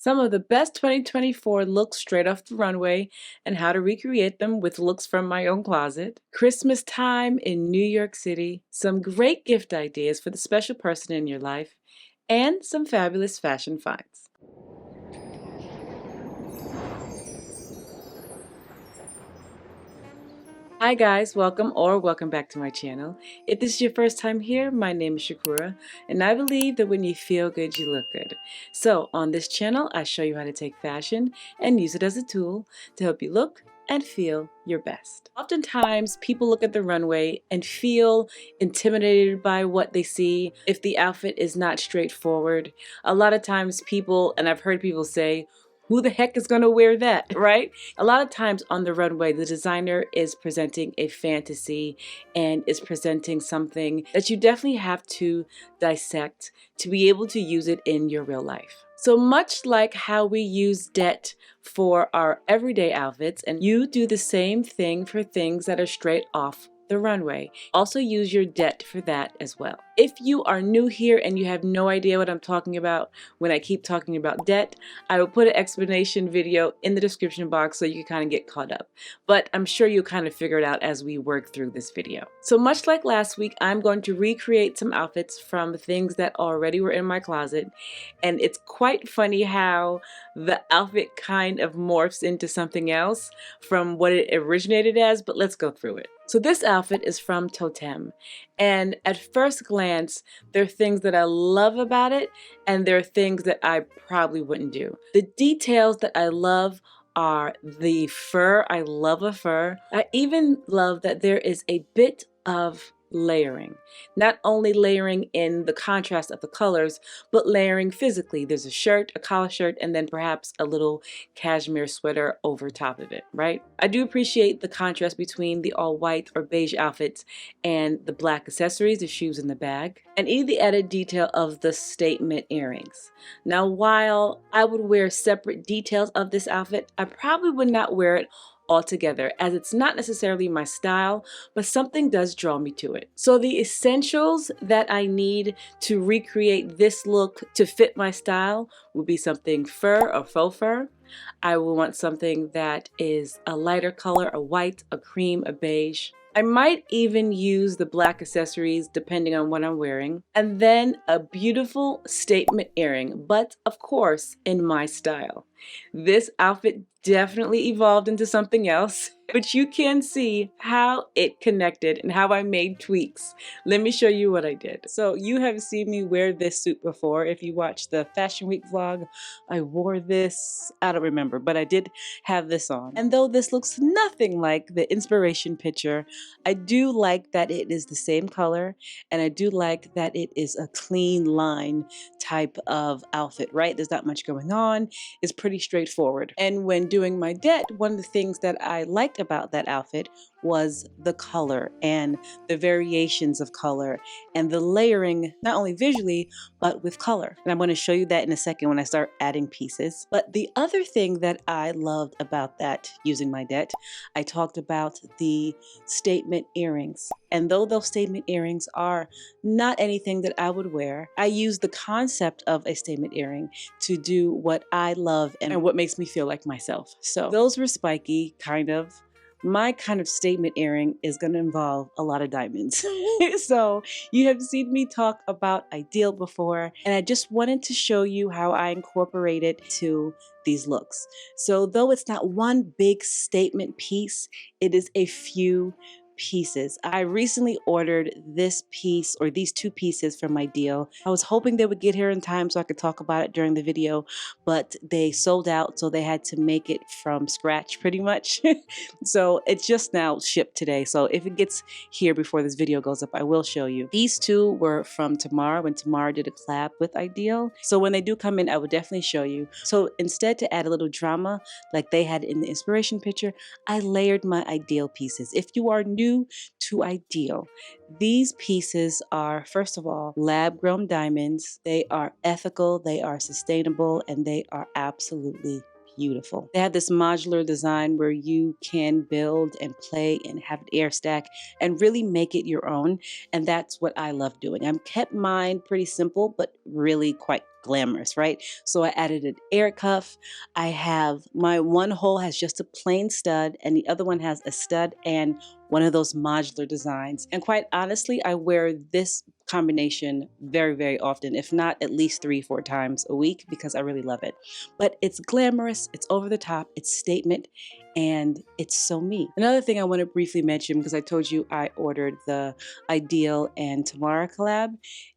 Some of the best 2024 looks straight off the runway and how to recreate them with looks from my own closet. Christmas time in New York City. Some great gift ideas for the special person in your life. And some fabulous fashion finds. Hi guys, welcome back to my channel. If this is your first time here, my name is Shakura, and I believe that when you feel good, you look good. So on this channel, I show you how to take fashion and use it as a tool to help you look and feel your best. Oftentimes, people look at the runway and feel intimidated by what they see if the outfit is not straightforward. A lot of times people, and I've heard people say, who the heck is going to wear that, right? A lot of times on the runway, the designer is presenting a fantasy and is presenting something that you definitely have to dissect to be able to use it in your real life. So much like how we use D.E.T for our everyday outfits, and you do the same thing for things that are straight off the runway. Also use your D.E.T for that as well. If you are new here and you have no idea what I'm talking about when I keep talking about D.E.T, I will put an explanation video in the description box so you can kind of get caught up. But I'm sure you'll kind of figure it out as we work through this video. So much like last week, I'm going to recreate some outfits from things that already were in my closet. And it's quite funny how the outfit kind of morphs into something else from what it originated as, but let's go through it. So this outfit is from Totem, and at first glance, there are things that I love about it, and there are things that I probably wouldn't do. The details that I love are the fur. I love a fur. I even love that there is a bit of layering. Not only layering in the contrast of the colors, but layering physically. There's a shirt, a collar shirt, and then perhaps a little cashmere sweater over top of it, right? I do appreciate the contrast between the all white or beige outfits and the black accessories, the shoes and the bag, and even the added detail of the statement earrings. Now, while I would wear separate details of this outfit, I probably would not wear it altogether, as it's not necessarily my style, but something does draw me to it. So the essentials that I need to recreate this look to fit my style would be something fur or faux fur. I will want something that is a lighter color, a white, a cream, a beige. I might even use the black accessories depending on what I'm wearing. And then a beautiful statement earring, but of course in my style. This outfit definitely evolved into something else, but you can see how it connected and how I made tweaks. Let me show you what I did. So you have seen me wear this suit before. If you watched the Fashion Week vlog, I wore this, I don't remember, but I did have this on. And though this looks nothing like the inspiration picture, I do like that it is the same color, and I do like that it is a clean line type of outfit, right? There's not much going on. It's pretty straightforward. And when doing my D.E.T, one of the things that I liked about that outfit was the color and the variations of color and the layering, not only visually, but with color. And I'm going to show you that in a second when I start adding pieces. But the other thing that I loved about that using my D.E.T, I talked about the statement earrings. And though those statement earrings are not anything that I would wear, I use the concept of a statement earring to do what I love and what makes me feel like myself. So those were spiky, kind of. My kind of statement earring is going to involve a lot of diamonds. So you have seen me talk about Idyl before, and I just wanted to show you how I incorporate it to these looks. So though it's not one big statement piece, it is a few pieces. I recently ordered this piece, or these two pieces, from Idyl. I was hoping they would get here in time so I could talk about it during the video, but they sold out, so they had to make it from scratch pretty much. So it's just now shipped today. So if it gets here before this video goes up, I will show you. These two were from Tamara when Tamara did a collab with Idyl. So when they do come in, I will definitely show you. So instead, to add a little drama like they had in the inspiration picture, I layered my Idyl pieces. If you are new to Idyl, these pieces are, first of all, lab-grown diamonds. They are ethical, they are sustainable, and they are absolutely beautiful. They have this modular design where you can build and play and have an air stack and really make it your own. And that's what I love doing. I've kept mine pretty simple, but really quite glamorous, right? So I added an air cuff. I have my one hole has just a plain stud and the other one has a stud and one of those modular designs. And quite honestly, I wear this combination very, very often, if not at least 3-4 times a week, because I really love it. But it's glamorous, it's over the top, it's statement, and it's so me. Another thing I want to briefly mention, because I told you I ordered the Idyl and Tamara collab,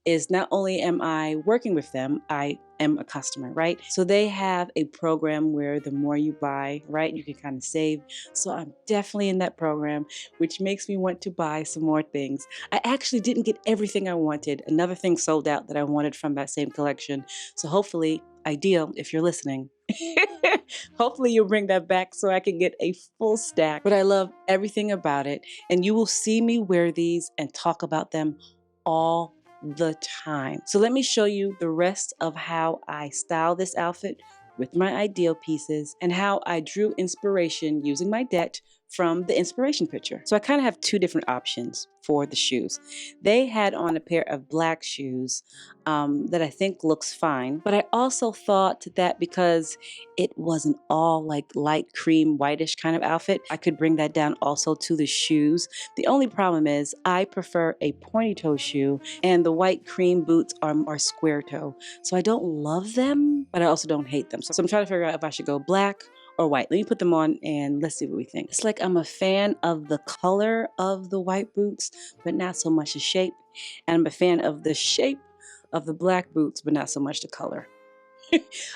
is not only am I working with them, I am a customer, right? So they have a program where the more you buy, right, you can kind of save. So I'm definitely in that program, which makes me want to buy some more things. I actually didn't get everything I wanted. Another thing sold out that I wanted from that same collection. So hopefully, Idyl, if you're listening, hopefully you'll bring that back so I can get a full stack. But I love everything about it. And you will see me wear these and talk about them all the time. So let me show you the rest of how I style this outfit with my Idyl pieces and how I drew inspiration using my D.E.T from the inspiration picture. So I kind of have two different options for the shoes. They had on a pair of black shoes that I think looks fine, but I also thought that because it wasn't all like light cream whitish kind of outfit, I could bring that down also to the shoes. The only problem is I prefer a pointy toe shoe and the white cream boots are square toe. So I don't love them, but I also don't hate them. So I'm trying to figure out if I should go black or white. Let me put them on and let's see what we think. It's like I'm a fan of the color of the white boots, but not so much the shape. And I'm a fan of the shape of the black boots, but not so much the color.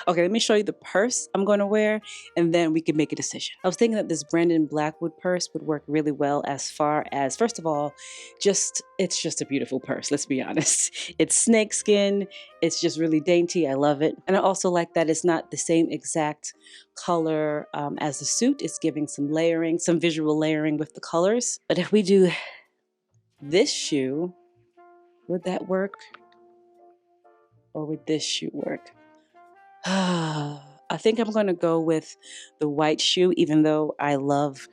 Okay, let me show you the purse I'm going to wear, and then we can make a decision. I was thinking that this Brandon Blackwood purse would work really well as far as, first of all, it's just a beautiful purse, let's be honest. It's snakeskin, it's just really dainty, I love it. And I also like that it's not the same exact color as the suit. It's giving some layering, some visual layering with the colors. But if we do this shoe, would that work? Or would this shoe work? I think I'm going to go with the white shoe, even though I love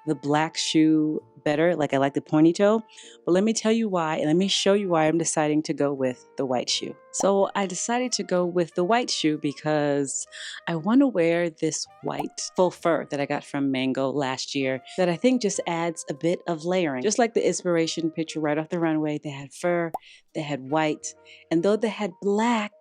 the black shoe better. Like I like the pointy toe. But let me tell you why, and let me show you why I'm deciding to go with the white shoe. So I decided to go with the white shoe because I want to wear this white faux fur that I got from Mango last year that I think just adds a bit of layering. Just like the inspiration picture right off the runway, they had fur, they had white, and though they had black,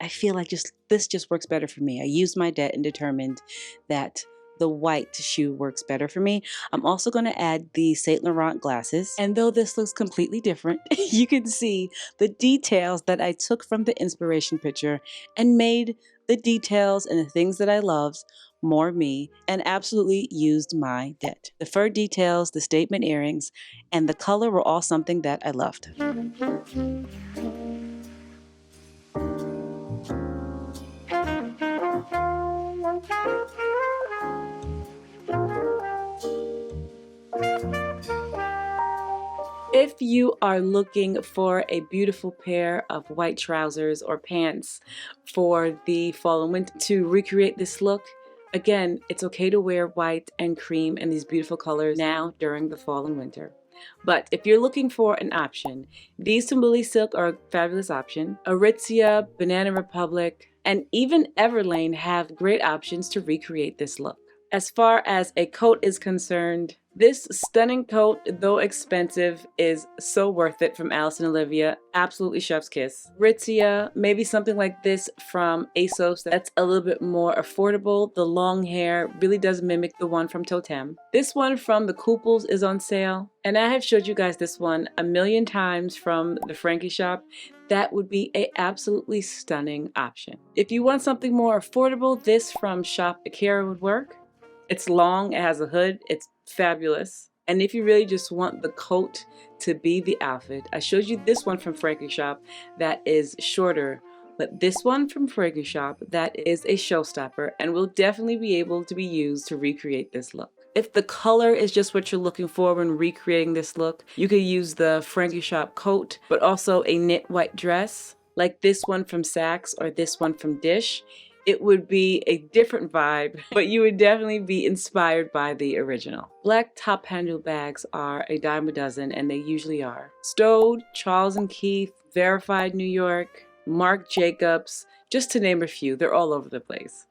I feel like this just works better for me. I used my D.E.T and determined that the white shoe works better for me. I'm also going to add the Saint Laurent glasses. And though this looks completely different, you can see the details that I took from the inspiration picture and made the details and the things that I loved more me, and absolutely used my D.E.T. The fur details, the statement earrings, and the color were all something that I loved. If you are looking for a beautiful pair of white trousers or pants for the fall and winter to recreate this look, again, it's okay to wear white and cream and these beautiful colors now during the fall and winter. But if you're looking for an option, these Tumuli Silk are a fabulous option. Aritzia, Banana Republic, and even Everlane have great options to recreate this look. As far as a coat is concerned, this stunning coat, though expensive, is so worth it from Alice and Olivia. Absolutely chef's kiss. Aritzia, maybe something like this from ASOS that's a little bit more affordable. The long hair really does mimic the one from Totem. This one from the Kooples is on sale. And I have showed you guys this one a million times from the Frankie shop. That would be an absolutely stunning option. If you want something more affordable, this from Shop Akira would work. It's long, it has a hood, it's fabulous. And if you really just want the coat to be the outfit, I showed you this one from Frankie Shop that is shorter, but this one from Frankie Shop, that is a showstopper and will definitely be able to be used to recreate this look. If the color is just what you're looking for when recreating this look, you could use the Frankie Shop coat, but also a knit white dress, like this one from Saks or this one from Dish. It would be a different vibe, but you would definitely be inspired by the original. Black top handle bags are a dime a dozen, and they usually are. Stowed, Charles & Keith, Verified New York, Marc Jacobs, just to name a few. They're all over the place.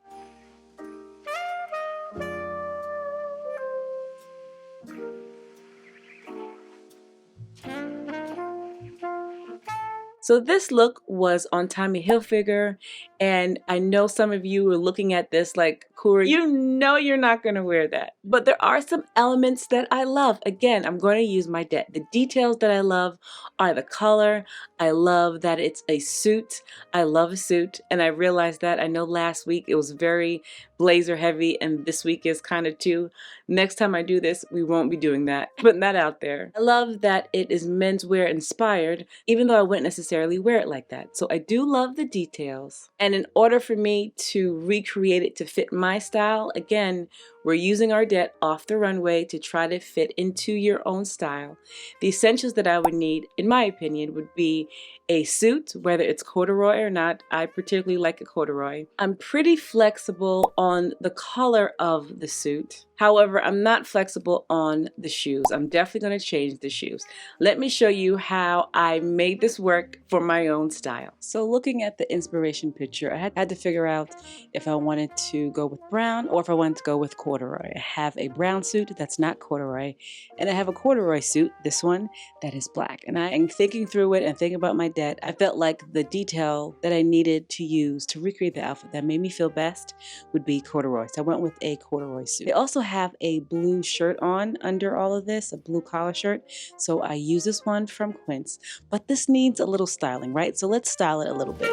So this look was on Tommy Hilfiger, and I know some of you are looking at this like, Kura, you know you're not going to wear that. But there are some elements that I love. Again, I'm going to use my D.E.T. The details that I love are the color. I love that it's a suit. I love a suit, and I realized that. I know last week it was very blazer heavy, and this week is kind of too. Next time I do this, we won't be doing that. Putting that out there. I love that it is menswear inspired, even though I wouldn't necessarily wear it like that. So I do love the details. And in order for me to recreate it to fit my style, again, we're using our D.E.T. off the runway to try to fit into your own style. The essentials that I would need, in my opinion, would be a suit, whether it's corduroy or not. I particularly like a corduroy. I'm pretty flexible on the color of the suit. However, I'm not flexible on the shoes. I'm definitely going to change the shoes. Let me show you how I made this work for my own style. So looking at the inspiration picture, I had to figure out if I wanted to go with brown or if I wanted to go with corduroy. I have a brown suit that's not corduroy, and I have a corduroy suit, this one, that is black. And I am thinking through it and thinking about my D.E.T. I felt like the detail that I needed to use to recreate the outfit that made me feel best would be corduroy. So I went with a corduroy suit. I also have a blue shirt on under all of this, a blue collar shirt. So I use this one from Quince, but this needs a little styling, right? So let's style it a little bit.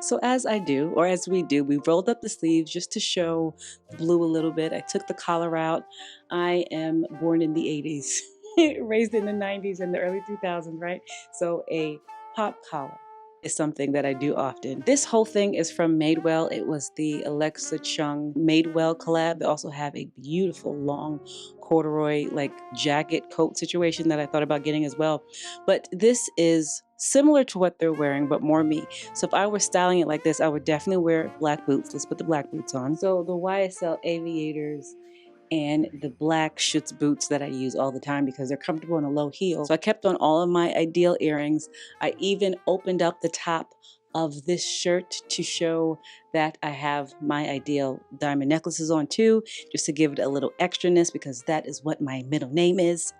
So as I do, or as we do, we rolled up the sleeves just to show the blue a little bit. I took the collar out. I am born in the 80s, raised in the 90s and the early 2000s, right? So a pop collar is something that I do often. This whole thing is from Madewell. It was the Alexa Chung Madewell collab. They also have a beautiful long corduroy like jacket coat situation that I thought about getting as well. But this is similar to what they're wearing, but more me. So if I were styling it like this, I would definitely wear black boots. Let's put the black boots on. So the YSL Aviators and the black Schutz boots that I use all the time because they're comfortable in a low heel. So I kept on all of my Idyl earrings. I even opened up the top of this shirt to show that I have my Idyl diamond necklaces on too, just to give it a little extraness because that is what my middle name is.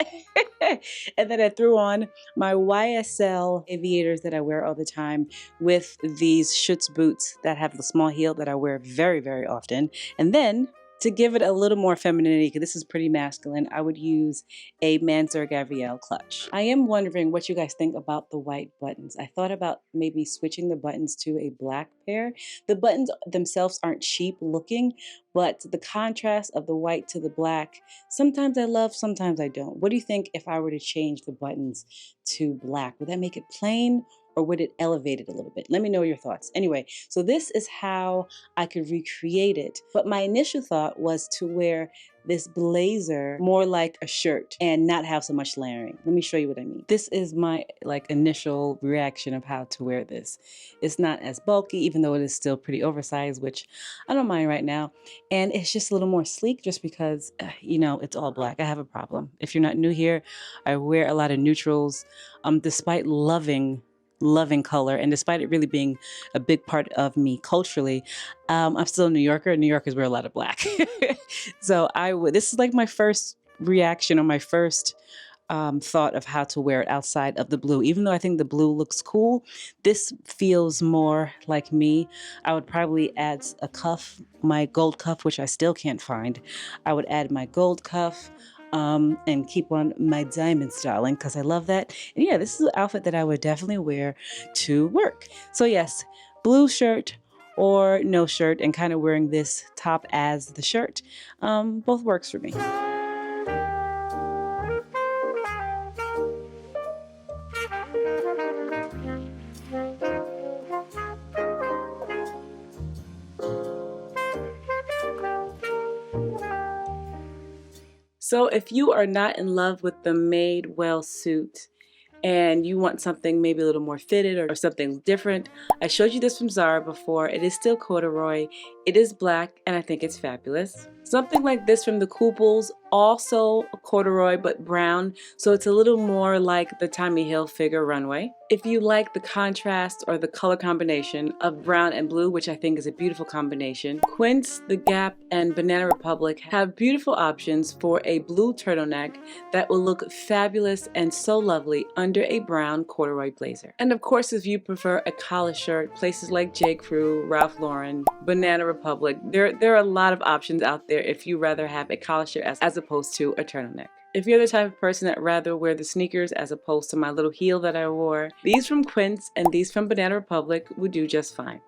And then I threw on my YSL Aviators that I wear all the time with these Schutz boots that have the small heel that I wear very, very often. And then to give it a little more femininity, because this is pretty masculine, I would use a Mansur Gabrielle clutch. I am wondering what you guys think about the white buttons. I thought about maybe switching the buttons to a black pair. The buttons themselves aren't cheap looking, but the contrast of the white to the black, sometimes I love, sometimes I don't. What do you think if I were to change the buttons to black? Would that make it plain? Or would it elevate it a little bit? Let me know your thoughts. Anyway, so this is how I could recreate it. But my initial thought was to wear this blazer more like a shirt and not have so much layering. Let me show you what I mean. This is my initial reaction of how to wear this. It's not as bulky, even though it is still pretty oversized, which I don't mind right now. And it's just a little more sleek just because, it's all black. I have a problem. If you're not new here, I wear a lot of neutrals, despite loving color, and despite it really being a big part of me culturally, I'm still a New Yorker. New Yorkers wear a lot of black. So this is like my first reaction or my first thought of how to wear it outside of the blue. Even though I think the blue looks cool, this feels more like me. I would probably add a cuff, my gold cuff, which I still can't find. I would add my gold cuff, and keep on my diamond styling because I love that. And yeah, this is an outfit that I would definitely wear to work. So yes, blue shirt or no shirt, and kind of wearing this top as the shirt, both works for me. So if you are not in love with the Madewell suit, and you want something maybe a little more fitted or something different, I showed you this from Zara before. It is still corduroy, it is black, and I think it's fabulous. Something like this from the Kooples, also corduroy but brown, so it's a little more like the Tommy Hilfiger Runway. If you like the contrast or the color combination of brown and blue, which I think is a beautiful combination, Quince, The Gap, and Banana Republic have beautiful options for a blue turtleneck that will look fabulous and so lovely under a brown corduroy blazer. And of course, if you prefer a collar shirt, places like J. Crew, Ralph Lauren, Banana Republic, there are a lot of options out there if you rather have a collar shirt as opposed to a turtleneck. If you're the type of person that rather wear the sneakers as opposed to my little heel that I wore, these from Quince and these from Banana Republic would do just fine.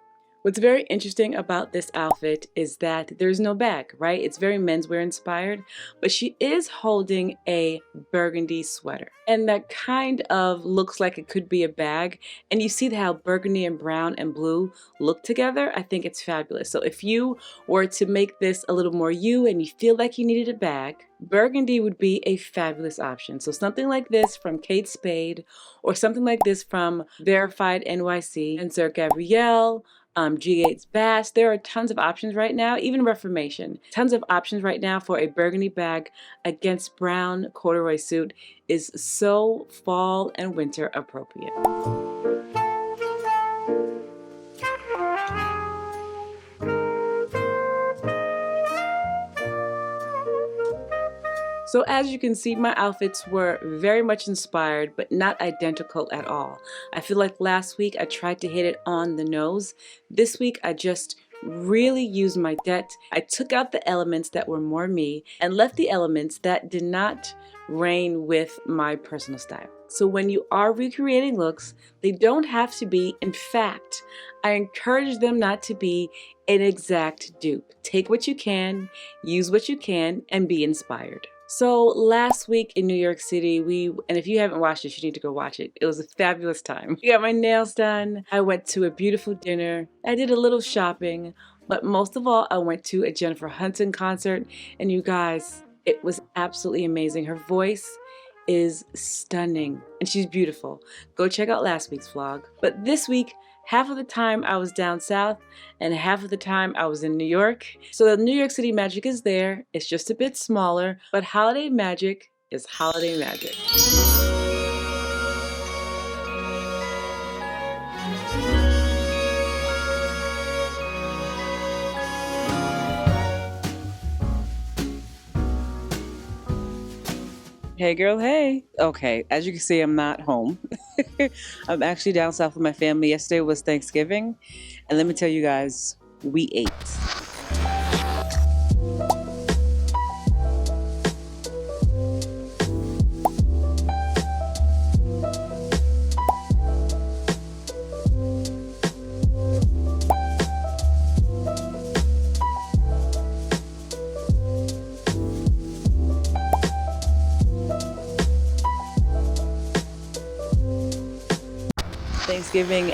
What's very interesting about this outfit is that there's no bag, right? It's very menswear inspired, but she is holding a burgundy sweater. And that kind of looks like it could be a bag. And you see how burgundy and brown and blue look together. I think it's fabulous. So if you were to make this a little more you and you feel like you needed a bag, burgundy would be a fabulous option. So something like this from Kate Spade, or something like this from Verified NYC and Sir Gabrielle, G.E.T's Bass. There are tons of options right now, even Reformation. Tons of options right now for a burgundy bag against brown corduroy suit is so fall and winter appropriate. So as you can see, my outfits were very much inspired, but not identical at all. I feel like last week I tried to hit it on the nose. This week I just really used my D.E.T. I took out the elements that were more me and left the elements that did not reign with my personal style. So when you are recreating looks, they don't have to be. In fact, I encourage them not to be an exact dupe. Take what you can, use what you can, and be inspired. So last week in New York City, and if you haven't watched it, you need to go watch it. It was a fabulous time. I got my nails done. I went to a beautiful dinner. I did a little shopping, but most of all, I went to a Jennifer Hudson concert. And you guys, it was absolutely amazing. Her voice is stunning and she's beautiful. Go check out last week's vlog. But this week, half of the time I was down south and half of the time I was in New York. So the New York City magic is there. It's just a bit smaller, but holiday magic is holiday magic. Hey girl, hey. Okay, as you can see, I'm not home. I'm actually down south with my family. Yesterday was Thanksgiving, and let me tell you guys, we ate. Thanksgiving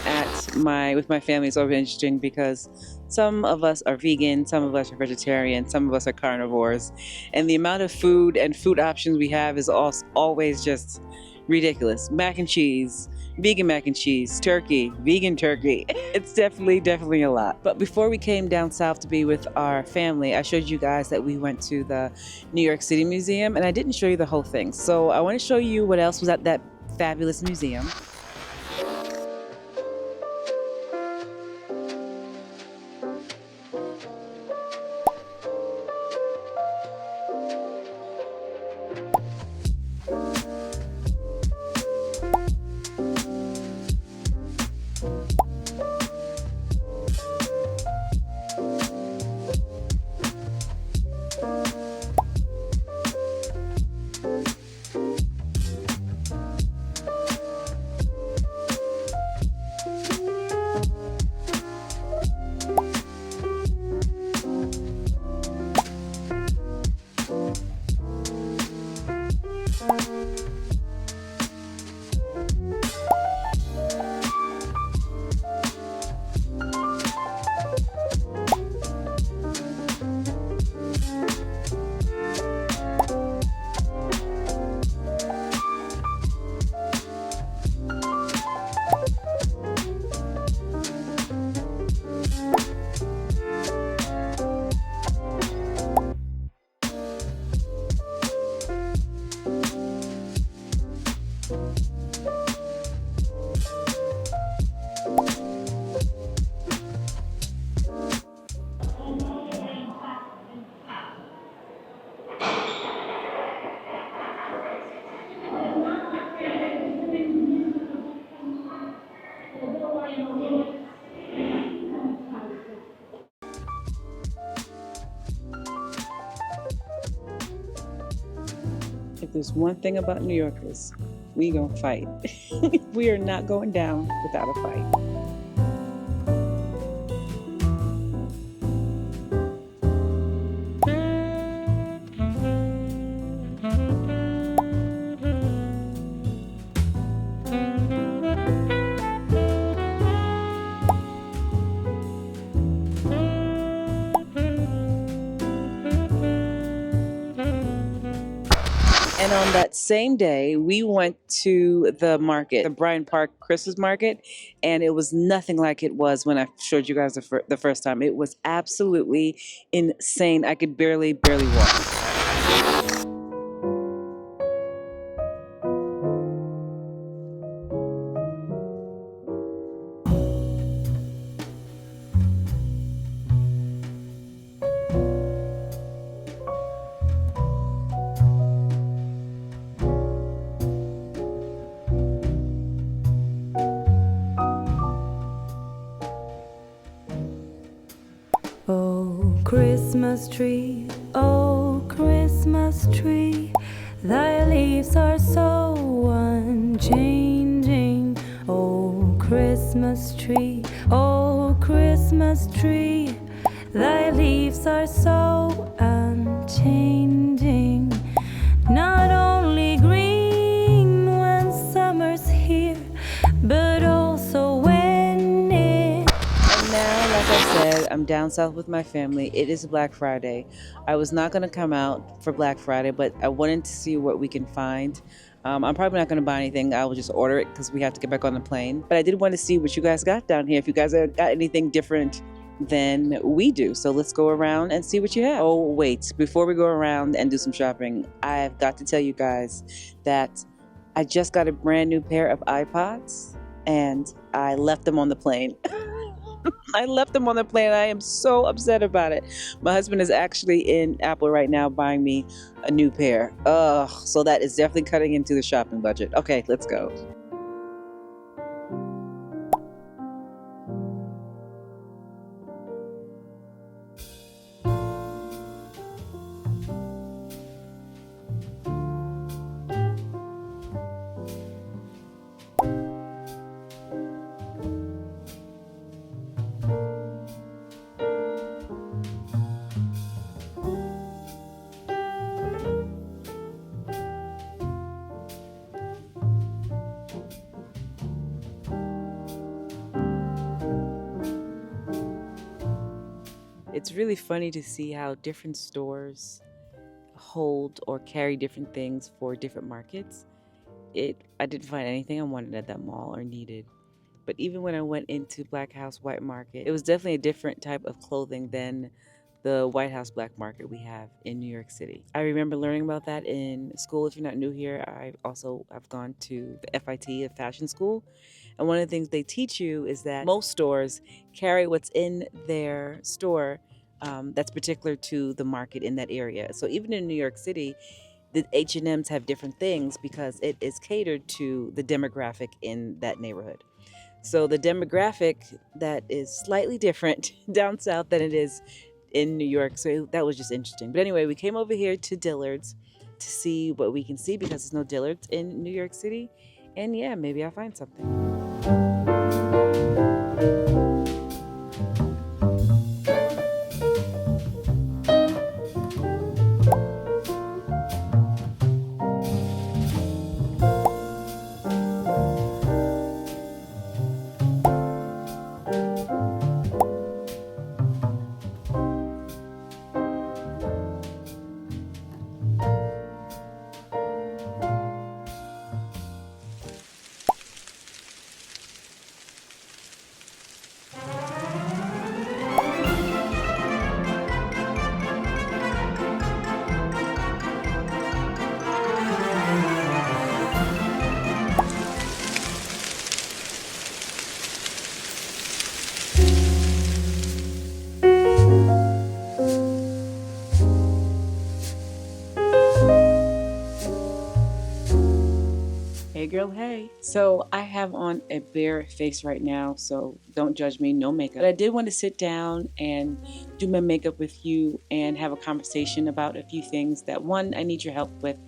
with my family is always interesting because some of us are vegan, some of us are vegetarian, some of us are carnivores, and the amount of food and food options we have is always just ridiculous. Mac and cheese, vegan mac and cheese, turkey, vegan turkey. It's definitely a lot. But before we came down south to be with our family, I showed you guys that we went to the New York City Museum, and I didn't show you the whole thing. So I want to show you what else was at that fabulous museum. if there's one thing about New Yorkers, we gonna fight. We are not going down without a fight. And on that same day, we went to the market, the Bryant Park Christmas market, and it was nothing like it was when I showed you guys the first time. It was absolutely insane. I could barely walk. Oh, Christmas tree, thy leaves are so unchanging. Oh, Christmas tree, thy leaves are so unchanging. Not only green when summer's here, but also when it... And now, like I said, I'm down south with my family. It is Black Friday. I was not going to come out for Black Friday, but I wanted to see what we can find. I'm probably not going to buy anything. I will just order it because we have to get back on the plane. But I did want to see what you guys got down here. If you guys have got anything different than we do. So let's go around and see what you have. Oh, wait. Before we go around and do some shopping, I've got to tell you guys that I just got a brand new pair of iPods and I left them on the plane. I left them on the plane. I am so upset about it. My husband is actually in Apple right now buying me a new pair. So that is definitely cutting into the shopping budget. Okay, let's go. It's really funny to see how different stores hold or carry different things for different markets. I didn't find anything I wanted at that mall or needed. But even when I went into Black House White Market, it was definitely a different type of clothing than the White House Black Market we have in New York City. I remember learning about that in school. If you're not new here, I've gone to the FIT, a fashion school. And one of the things they teach you is that most stores carry what's in their store that's particular to the market in that area. So even in New York City, the H&Ms have different things because it is catered to the demographic in that neighborhood. So the demographic that is slightly different down south than it is in New York. So that was just interesting. But anyway, we came over here to Dillard's to see what we can see because there's no Dillard's in New York City. And yeah, maybe I'll find something. Hey girl, hey. So I have on a bare face right now, so don't judge me, no makeup. But I did want to sit down and do my makeup with you and have a conversation about a few things that, one, I need your help with,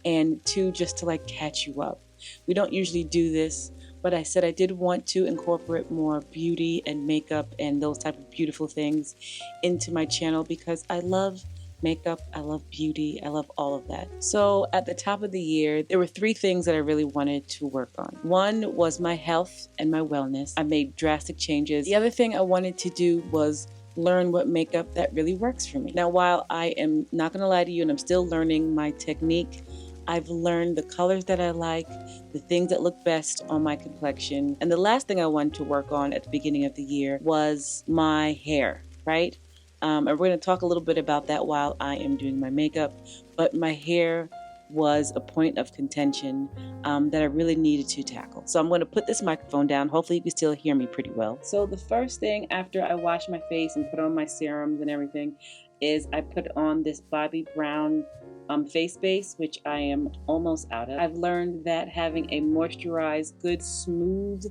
and 2, just to like catch you up. We don't usually do this, but I said I did want to incorporate more beauty and makeup and those type of beautiful things into my channel because I love makeup, I love beauty, I love all of that. So at the top of the year, there were 3 things that I really wanted to work on. One was my health and my wellness. I made drastic changes. The other thing I wanted to do was learn what makeup that really works for me. Now, while I am not gonna lie to you and I'm still learning my technique, I've learned the colors that I like, the things that look best on my complexion. And the last thing I wanted to work on at the beginning of the year was my hair, right? And we're going to talk a little bit about that while I am doing my makeup. But my hair was a point of contention that I really needed to tackle. So I'm going to put this microphone down. Hopefully you can still hear me pretty well. So the first thing after I wash my face and put on my serums and everything is I put on this Bobbi Brown face base, which I am almost out of. I've learned that having a moisturized, good, smooth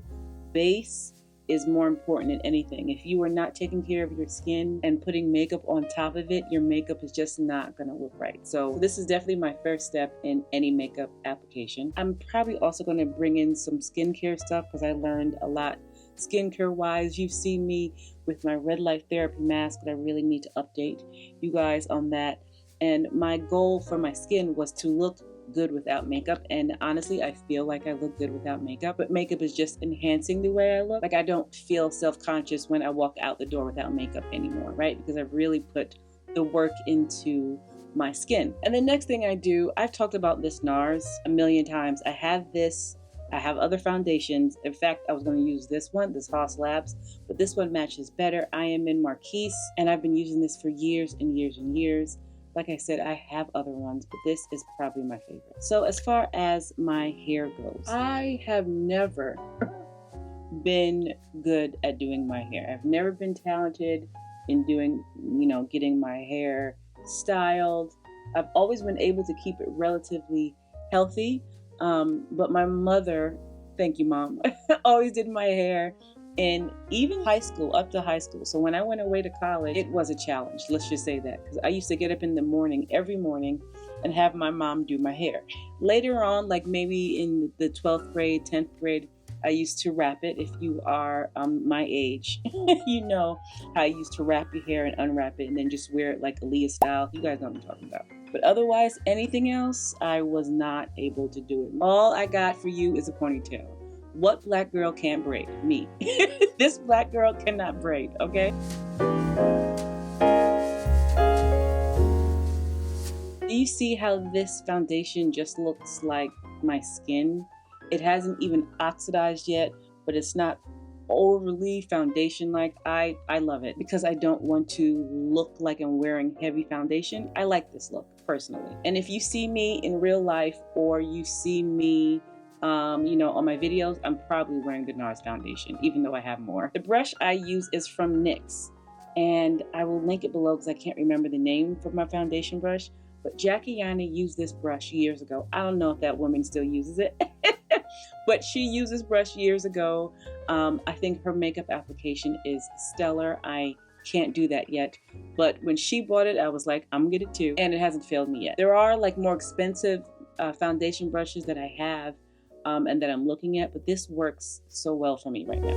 base is more important than anything. If you are not taking care of your skin and putting makeup on top of it, your makeup is just not gonna look right. So this is definitely my first step in any makeup application. I'm probably also gonna bring in some skincare stuff because I learned a lot skincare wise. You've seen me with my red light therapy mask, but I really need to update you guys on that. And my goal for my skin was to look good without makeup, and honestly I feel like I look good without makeup, but makeup is just enhancing the way I look. Like I don't feel self-conscious when I walk out the door without makeup anymore, right? Because I've really put the work into my skin. And the next thing I do, I've talked about this NARS a million times. I have this, I have other foundations. In fact, I was going to use this one, this Haus Labs, but this one matches better. I am in Marquise, and I've been using this for years and years and years. Like I said, I have other ones, but this is probably my favorite. So as far as my hair goes, I have never been good at doing my hair. I've never been talented in doing, getting my hair styled. I've always been able to keep it relatively healthy, but my mother, thank you, Mom, always did my hair. And even high school, up to high school. So when I went away to college, it was a challenge. Let's just say that. Because I used to get up in the morning, every morning, and have my mom do my hair. Later on, like maybe in the 12th grade, 10th grade, I used to wrap it. If you are my age, you know how I used to wrap your hair and unwrap it and then just wear it like Aaliyah style. You guys know what I'm talking about. But otherwise, anything else, I was not able to do it. All I got for you is a ponytail. What black girl can't braid? Me. This black girl cannot braid, okay? Do you see how this foundation just looks like my skin? It hasn't even oxidized yet, but it's not overly foundation-like. I love it because I don't want to look like I'm wearing heavy foundation. I like this look, personally. And if you see me in real life or you see me on my videos, I'm probably wearing the NARS foundation, even though I have more. The brush I use is from NYX, and I will link it below because I can't remember the name for my foundation brush, but Jackie Yana used this brush years ago. I don't know if that woman still uses it, but she used this brush years ago. I think her makeup application is stellar. I can't do that yet, but when she bought it, I was like, I'm gonna get it too, and it hasn't failed me yet. There are like more expensive foundation brushes that I have and that I'm looking at, but this works so well for me right now.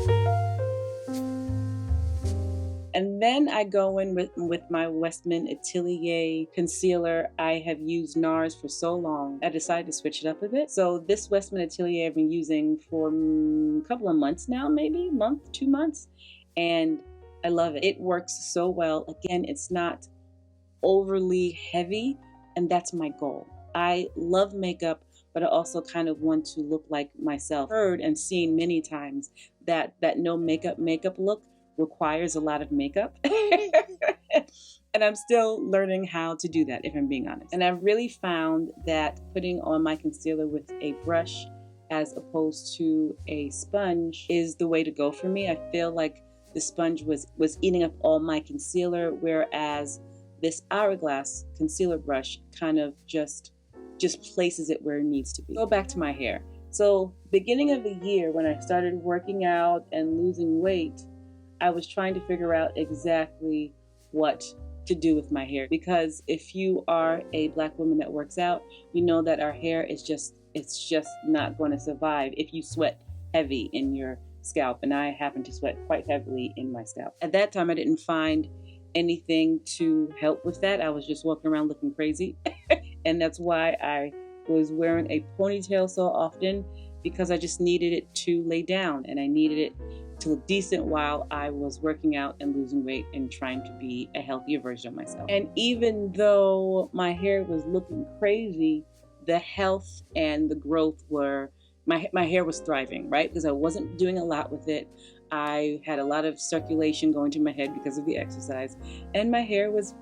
And then I go in with my Westman Atelier concealer. I have used NARS for so long, I decided to switch it up a bit. So this Westman Atelier I've been using for a couple of months now, maybe 2 months, and I love it. It works so well. Again, it's not overly heavy, and that's my goal. I love makeup, but I also kind of want to look like myself. Heard and seen many times that no makeup look requires a lot of makeup. And I'm still learning how to do that, if I'm being honest. And I've really found that putting on my concealer with a brush as opposed to a sponge is the way to go for me. I feel like the sponge was eating up all my concealer, whereas this Hourglass concealer brush kind of just places it where it needs to be. Go back to my hair. So beginning of the year, when I started working out and losing weight, I was trying to figure out exactly what to do with my hair, because if you are a Black woman that works out, you know that our hair is just, it's just not going to survive if you sweat heavy in your scalp, and I happen to sweat quite heavily in my scalp. At that time, I didn't find anything to help with that. I was just walking around looking crazy, and that's why I was wearing a ponytail so often, because I just needed it to lay down, and I needed it to look decent while I was working out and losing weight and trying to be a healthier version of myself. And even though my hair was looking crazy, the health and the growth were, my hair was thriving, right? Because I wasn't doing a lot with it. I had a lot of circulation going to my head because of the exercise, and my hair was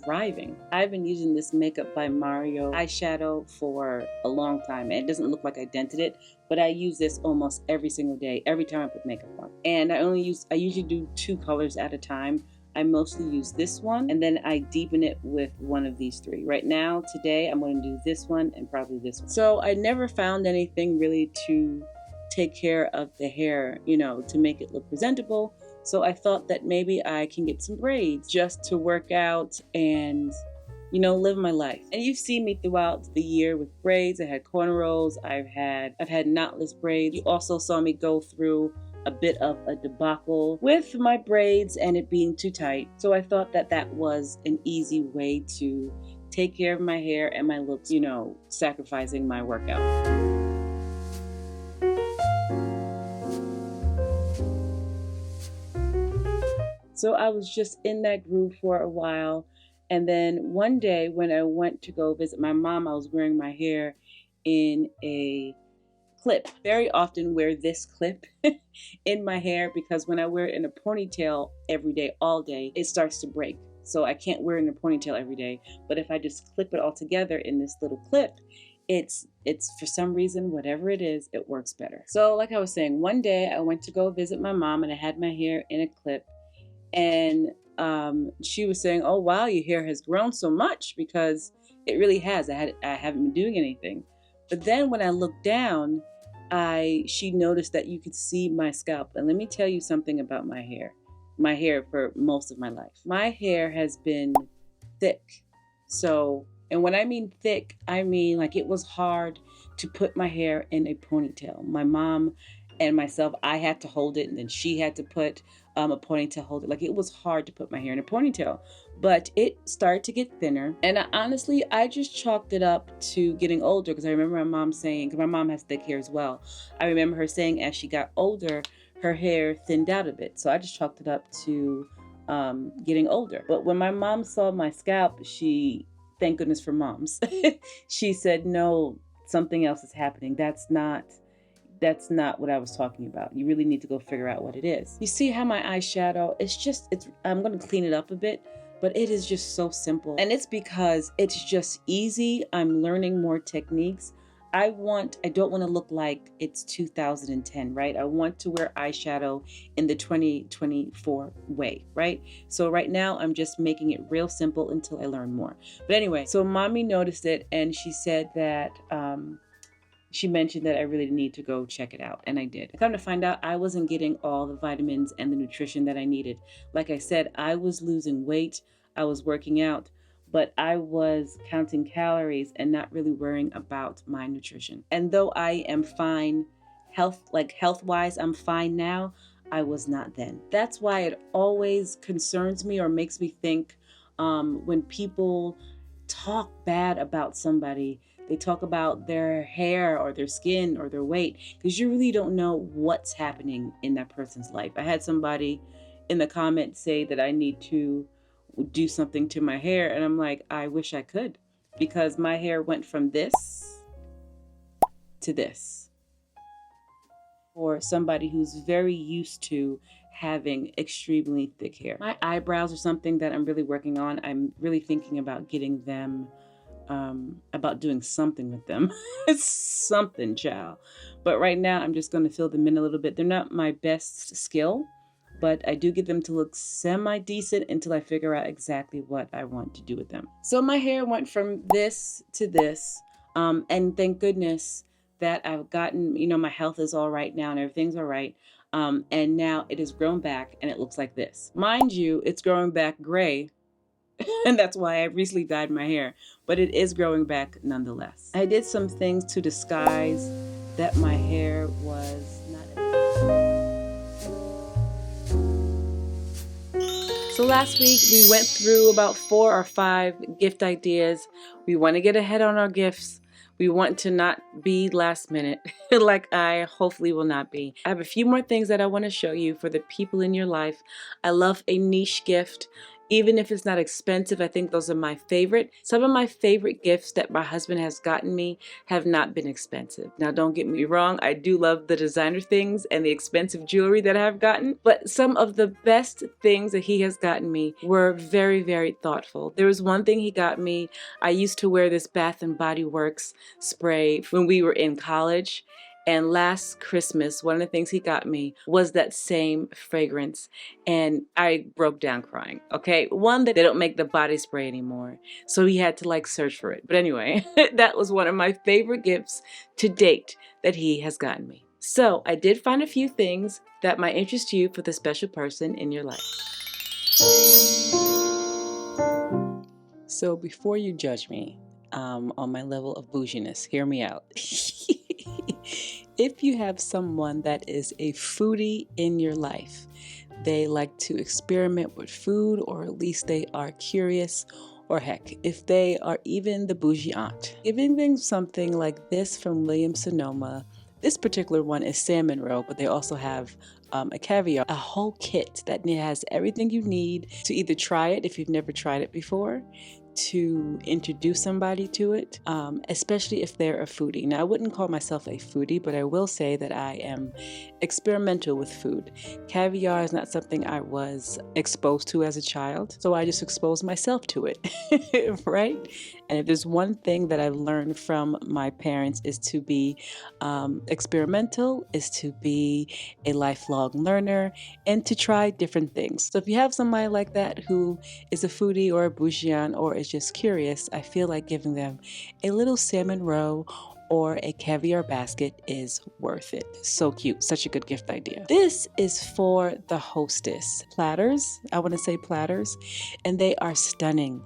thriving. I've been using this makeup by Mario eyeshadow for a long time, and it doesn't look like I dented it, but I use this almost every single day, every time I put makeup on. And I usually do 2 colors at a time. I mostly use this one, and then I deepen it with one of these 3. Right now, today, I'm going to do this one and probably this one. So I never found anything really to take care of the hair, you know, to make it look presentable. So I thought that maybe I can get some braids just to work out and, you know, live my life. And you've seen me throughout the year with braids. I had cornrows, I've had knotless braids. You also saw me go through a bit of a debacle with my braids and it being too tight. So I thought that that was an easy way to take care of my hair and my looks, you know, sacrificing my workout. So I was just in that groove for a while. And then one day when I went to go visit my mom, I was wearing my hair in a clip. Very often wear this clip in my hair because when I wear it in a ponytail every day, all day, it starts to break. So I can't wear it in a ponytail every day. But if I just clip it all together in this little clip, it's for some reason, whatever it is, it works better. So like I was saying, one day I went to go visit my mom and I had my hair in a clip. And she was saying, oh, wow, your hair has grown so much, because it really has. I haven't been doing anything. But then when I looked down, she noticed that you could see my scalp. And let me tell you something about my hair. My hair for most of my life. My hair has been thick. So, and when I mean thick, I mean like it was hard to put my hair in a ponytail. My mom and myself, I had to hold it, and then she had to put a ponytail holder. Like, it was hard to put my hair in a ponytail, but it started to get thinner. And honestly, I just chalked it up to getting older, because I remember my mom saying, because my mom has thick hair as well. I remember her saying as she got older, her hair thinned out a bit. So I just chalked it up to getting older. But when my mom saw my scalp, thank goodness for moms, she said, no, something else is happening. That's not what I was talking about. You really need to go figure out what it is. You see how my eyeshadow, I'm going to clean it up a bit, but it is just so simple. And it's because it's just easy. I'm learning more techniques. I don't want to look like it's 2010, right? I want to wear eyeshadow in the 2024 way, right? So right now I'm just making it real simple until I learn more. But anyway, so mommy noticed it and she said that, she mentioned that I really need to go check it out, and I did. Come to find out, I wasn't getting all the vitamins and the nutrition that I needed. Like I said, I was losing weight, I was working out, but I was counting calories and not really worrying about my nutrition. And though I am fine, health-wise, I'm fine now, I was not then. That's why it always concerns me or makes me think when people talk bad about somebody. They talk about their hair or their skin or their weight, because you really don't know what's happening in that person's life. I had somebody in the comments say that I need to do something to my hair, and I'm like, I wish I could, because my hair went from this to this. For somebody who's very used to having extremely thick hair. My eyebrows are something that I'm really working on. I'm really thinking about getting them about doing something with them. It's something, child. But right now I'm just going to fill them in a little bit. They're not my best skill, but I do get them to look semi-decent until I figure out exactly what I want to do with them. So my hair went from this to this, and thank goodness that I've gotten, my health is all right now and everything's all right. And now it has grown back and it looks like this. Mind you, it's growing back gray, And that's why I recently dyed my hair, but it is growing back nonetheless. I did some things to disguise that my hair was not. So last week we went through about 4 or 5 gift ideas. We want to get ahead on our gifts. We want to not be last minute like I hopefully will not be. I have a few more things that I want to show you for the people in your life. I love a niche gift. Even if it's not expensive, I think those are my favorite. Some of my favorite gifts that my husband has gotten me have not been expensive. Now, don't get me wrong, I do love the designer things and the expensive jewelry that I've gotten, but some of the best things that he has gotten me were very, very thoughtful. There was one thing he got me. I used to wear this Bath and Body Works spray when we were in college. And last Christmas, one of the things he got me was that same fragrance. And I broke down crying, okay? One, that they don't make the body spray anymore. So he had to like search for it. But anyway, that was one of my favorite gifts to date that he has gotten me. So I did find a few things that might interest you for the special person in your life. So before you judge me on my level of bouginess, hear me out. If you have someone that is a foodie in your life, they like to experiment with food, or at least they are curious, or heck, if they are even the bougie aunt, giving them something like this from Williams-Sonoma. This particular one is salmon roe, but they also have a caviar, a whole kit that has everything you need to either try it if you've never tried it before, to introduce somebody to it, especially if they're a foodie. Now, I wouldn't call myself a foodie, but I will say that I am experimental with food. Caviar is not something I was exposed to as a child, so I just exposed myself to it, right? And if there's one thing that I've learned from my parents is to be experimental, is to be a lifelong learner, and to try different things. So if you have somebody like that who is a foodie or a bougie or is just curious, I feel like giving them a little salmon roe or a caviar basket is worth it. So cute, such a good gift idea. This is for the hostess. Platters, I want to say platters, and they are stunning.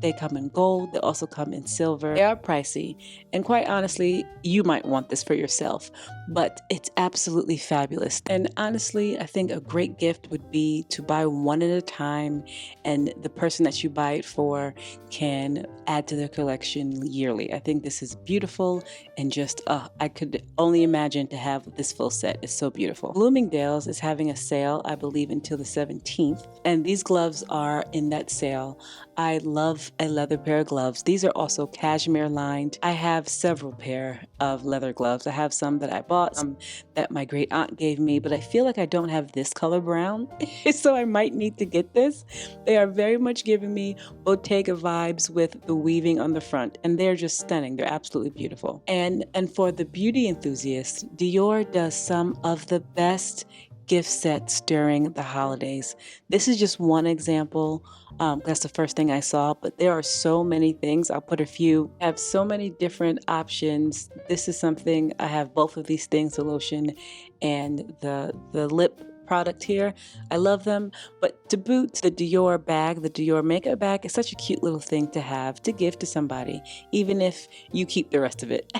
They come in gold, they also come in silver. They are pricey, and quite honestly, you might want this for yourself, but it's absolutely fabulous. And honestly, I think a great gift would be to buy one at a time, and the person that you buy it for can add to their collection yearly. I think this is beautiful, and just, I could only imagine to have this full set. It's so beautiful. Bloomingdale's is having a sale, I believe, until the 17th, and these gloves are in that sale. I love a leather pair of gloves. These are also cashmere lined. I have several pair of leather gloves. I have some that I bought, some that my great aunt gave me, but I feel like I don't have this color brown, so I might need to get this. They are very much giving me Bottega vibes with the weaving on the front, and they're just stunning. They're absolutely beautiful. And for the beauty enthusiasts, Dior does some of the best gift sets during the holidays. This is just one example. That's the first thing I saw, but there are so many things. I'll put a few. I have so many different options. This is something, I have both of these things, the lotion and the lip product here. I love them, but to boot, the Dior bag, the Dior makeup bag is such a cute little thing to have to give to somebody, even if you keep the rest of it.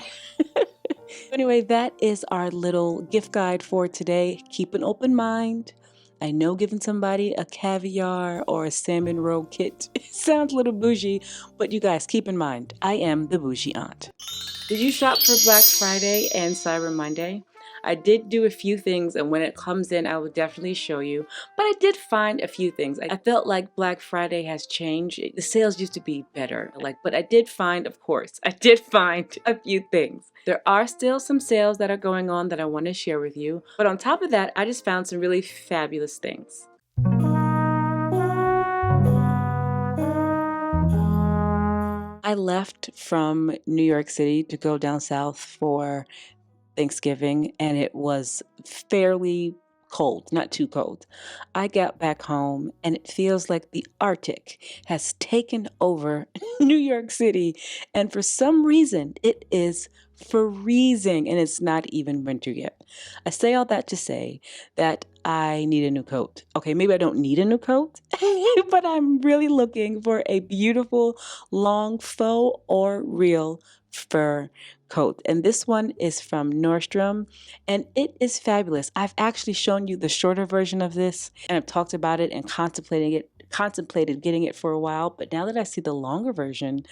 Anyway, that is our little gift guide for today. Keep an open mind. I know giving somebody a caviar or a salmon roe kit sounds a little bougie, but you guys keep in mind, I am the bougie aunt. Did you shop for Black Friday and Cyber Monday? I did do a few things, and when it comes in, I will definitely show you. But I did find a few things. I felt like Black Friday has changed. The sales used to be better. But I did find, of course, I did find a few things. There are still some sales that are going on that I want to share with you. But on top of that, I just found some really fabulous things. I left from New York City to go down south for Thanksgiving, and it was fairly cold, not too cold. I got back home and it feels like the Arctic has taken over New York City. And for some reason, it is freezing and it's not even winter yet. I say all that to say that I need a new coat. Okay, maybe I don't need a new coat, but I'm really looking for a beautiful long faux or real fur coat. And this one is from Nordstrom and it is fabulous. I've actually shown you the shorter version of this and I've talked about it and contemplated getting it for a while, but now that I see the longer version,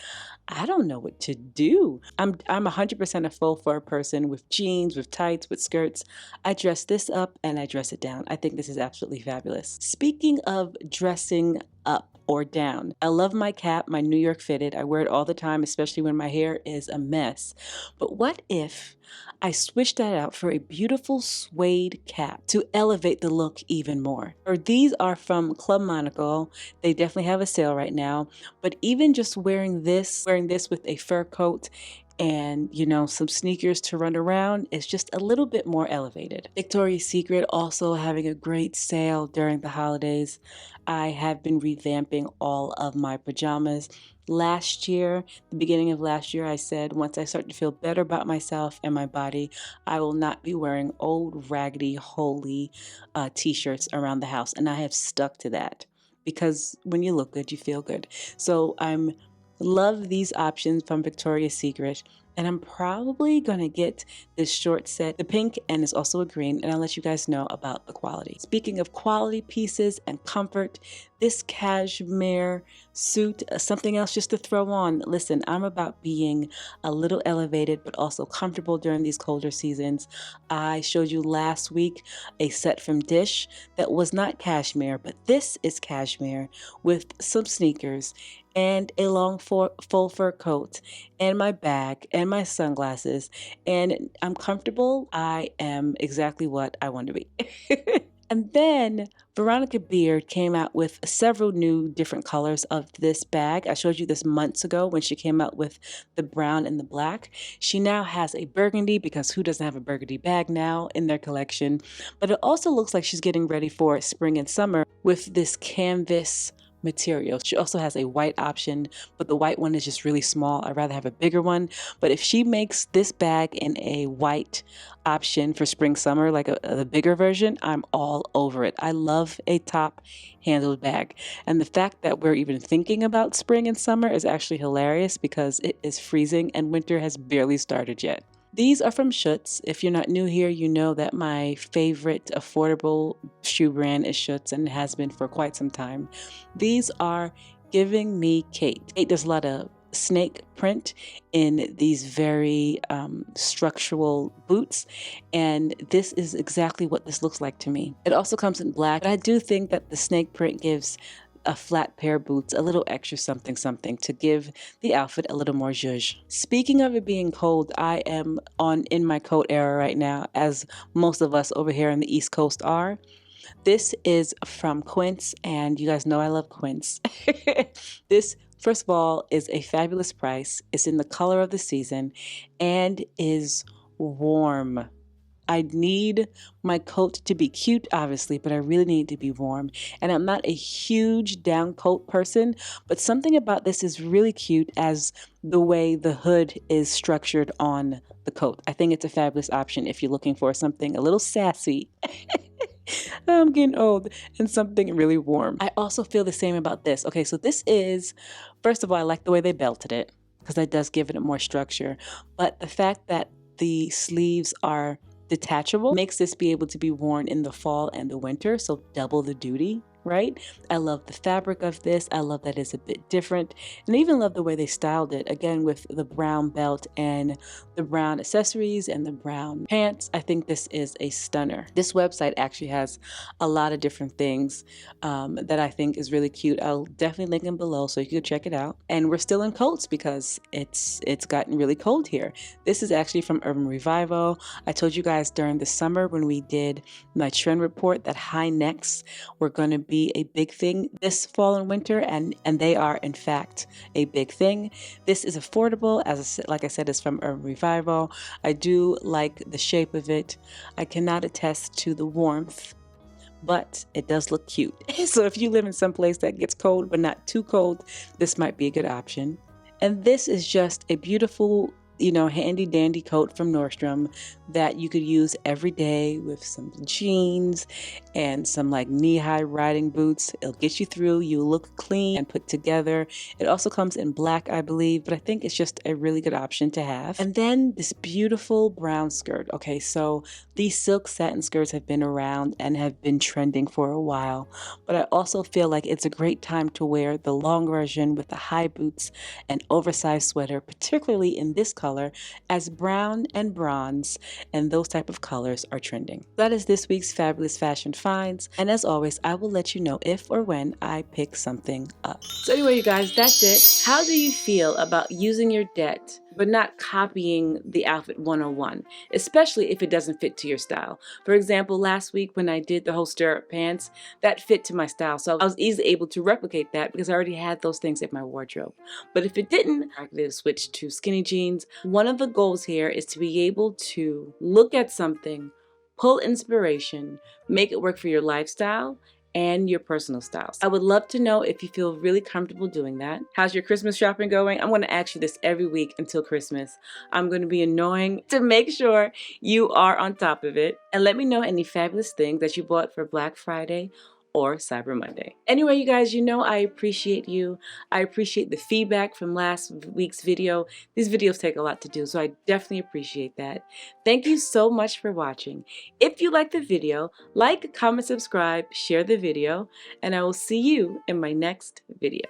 I don't know what to do. I'm 100% a faux fur person with jeans, with tights, with skirts. I dress this up and I dress it down. I think this is absolutely fabulous. Speaking of dressing up or down, I love my cap, my New York fitted. I wear it all the time, especially when my hair is a mess. But what if I switched that out for a beautiful suede cap to elevate the look even more? Or these are from Club Monaco. They definitely have a sale right now. But even just wearing this with a fur coat and some sneakers to run around is just a little bit more elevated. Victoria's Secret also having a great sale during the holidays. I have been revamping all of my pajamas. Last year, the beginning of last year, I said once I start to feel better about myself and my body, I will not be wearing old raggedy holy t-shirts around the house, and I have stuck to that because when you look good, you feel good. So I'm love these options from Victoria's Secret, and I'm probably gonna get this short set. The pink and it's also a green, and I'll let you guys know about the quality. Speaking of quality pieces and comfort, this cashmere suit, something else just to throw on. Listen, I'm about being a little elevated but also comfortable during these colder seasons. I showed you last week a set from Dish that was not cashmere, but this is cashmere with some sneakers and a long full fur coat and my bag and my sunglasses, and I'm comfortable. I am exactly what I want to be. And then Veronica Beard came out with several new different colors of this bag. I showed you this months ago when she came out with the brown and the black. She now has a burgundy, because who doesn't have a burgundy bag now in their collection? But it also looks like she's getting ready for spring and summer with this canvas material. She also has a white option, but the white one is just really small. I'd rather have a bigger one. But if she makes this bag in a white option for spring summer, like the bigger version, I'm all over it. I love a top handled bag, and the fact that we're even thinking about spring and summer is actually hilarious because it is freezing and winter has barely started yet. These are from Schutz. If you're not new here, you know that my favorite affordable shoe brand is Schutz, and it has been for quite some time. These are giving me Kate. Kate does a lot of snake print in these very structural boots, and this is exactly what this looks like to me. It also comes in black, but I do think that the snake print gives a flat pair of boots a little extra something to give the outfit a little more zhuzh. Speaking of it being cold, I am in my coat era right now, as most of us over here on the East Coast are. This is from Quince, and you guys know I love Quince. This, first of all, is a fabulous price. It's in the color of the season and is warm. I need my coat to be cute, obviously, but I really need it to be warm. And I'm not a huge down coat person, but something about this is really cute as the way the hood is structured on the coat. I think it's a fabulous option if you're looking for something a little sassy. I'm getting old, and something really warm. I also feel the same about this. Okay, so this is, first of all, I like the way they belted it because that does give it more structure. But the fact that the sleeves are detachable makes this be able to be worn in the fall and the winter, so double the duty, right? I love the fabric of this. I love that it's a bit different, and I even love the way they styled it, again with the brown belt and the brown accessories and the brown pants. I think this is a stunner. This website actually has a lot of different things that I think is really cute. I'll definitely link them below so you can check it out. And we're still in coats because it's gotten really cold here. This is actually from Urban Revival. I told you guys during the summer when we did my trend report that high necks were going to be a big thing this fall and winter, and they are in fact a big thing. This is affordable, like I said, it's from Urban Revival. I do like the shape of it. I cannot attest to the warmth but it does look cute. So if you live in some place that gets cold but not too cold, this might be a good option. And this is just a beautiful, handy dandy coat from Nordstrom that you could use every day with some jeans and some like knee-high riding boots. It'll get you through. You look clean and put together. It also comes in black, I believe, but I think it's just a really good option to have. And then this beautiful brown skirt. Okay, so these silk satin skirts have been around and have been trending for a while, but I also feel like it's a great time to wear the long version with the high boots and oversized sweater, particularly in this color, as brown and bronze and those type of colors are trending. That is this week's fabulous fashion finds, and as always, I will let you know if or when I pick something up. So anyway, you guys, that's it. How do you feel about using your D.E.T but not copying the outfit 101, especially if it doesn't fit to your style? For example, last week when I did the whole stirrup pants, that fit to my style, so I was easily able to replicate that because I already had those things in my wardrobe. But if it didn't, I could switch to skinny jeans. One of the goals here is to be able to look at something, pull inspiration, make it work for your lifestyle and your personal styles. I would love to know if you feel really comfortable doing that. How's your Christmas shopping going? I'm going to ask you this every week until Christmas. I'm going to be annoying to make sure you are on top of it. And let me know any fabulous things that you bought for Black Friday or Cyber Monday. Anyway, you guys, I appreciate you. I appreciate the feedback from last week's video. These videos take a lot to do, so I definitely appreciate that. Thank you so much for watching. If you liked the video, like, comment, subscribe, share the video, and I will see you in my next video.